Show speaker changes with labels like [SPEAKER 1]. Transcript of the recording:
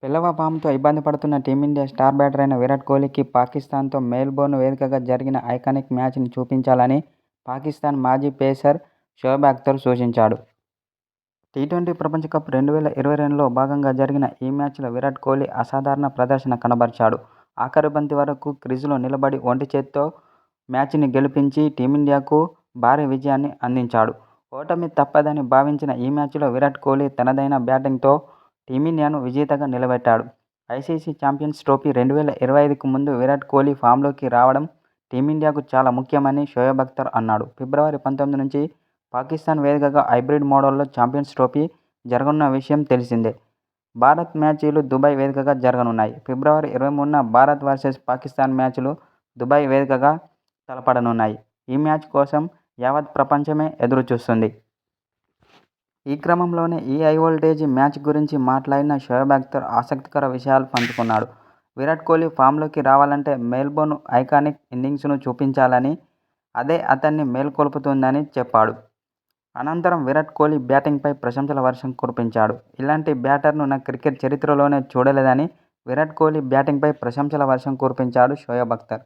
[SPEAKER 1] పిల్లవపాముతో ఇబ్బంది పడుతున్న team India star batter అయిన విరాట్ కోహ్లీకి పాకిస్తాన్తో మెల్బోర్న్ వేదికగా జరిగిన ఐకానిక్ మ్యాచ్ని చూపించాలని పాకిస్తాన్ మాజీ పేసర్ షోయబ్ అఖ్తర్ సూచించాడు. టీ20 ప్రపంచ కప్ 2022లో భాగంగా జరిగిన ఈ మ్యాచ్లో విరాట్ కోహ్లీ అసాధారణ ప్రదర్శన కనబరిచాడు. ఆఖరి బంతి వరకు క్రీజులో నిలబడి ఒంటి చేత్తో మ్యాచ్ని గెలిపించి టీమిండియాకు భారీ విజయాన్ని అందించాడు. ఓటమి తప్పదని భావించిన ఈ మ్యాచ్లో విరాట్ కోహ్లీ తనదైన బ్యాటింగ్తో టీమిండియాను విజేతగా నిలబెట్టాడు. ఐసీసీ ఛాంపియన్స్ ట్రోఫీ 2025కు ముందు విరాట్ కోహ్లీ ఫామ్లోకి రావడం టీమిండియాకు చాలా ముఖ్యమని షోయబ్ అఖ్తర్ అన్నాడు. ఫిబ్రవరి 19 నుంచి పాకిస్తాన్ వేదికగా హైబ్రిడ్ మోడల్లో ఛాంపియన్స్ ట్రోఫీ జరగనున్న విషయం తెలిసిందే. భారత్ మ్యాచ్లు దుబాయ్ వేదికగా జరగనున్నాయి. ఫిబ్రవరి 23న భారత్ వర్సెస్ పాకిస్తాన్ మ్యాచ్లు దుబాయ్ వేదికగా తలపడనున్నాయి. ఈ మ్యాచ్ కోసం యావత్ ప్రపంచమే ఎదురుచూస్తోంది. ఈ క్రమంలోనే ఈ హైవోల్టేజ్ మ్యాచ్ గురించి మాట్లాడిన షోయబ్ అఖ్తర్ ఆసక్తికర విషయాలు పంచుకున్నాడు. విరాట్ కోహ్లీ ఫామ్లోకి రావాలంటే మెల్బోర్న్ ఐకానిక్ ఇన్నింగ్స్ను చూపించాలని, అదే అతన్ని మేల్కొల్పుతుందని చెప్పాడు. అనంతరం విరాట్ కోహ్లీ బ్యాటింగ్పై ప్రశంసల వర్షం కురిపించాడు. ఇలాంటి బ్యాటర్ను నా క్రికెట్ చరిత్రలోనే చూడలేదని విరాట్ కోహ్లీ బ్యాటింగ్పై ప్రశంసల వర్షం కురిపించాడు షోయబ్ అఖ్తర్.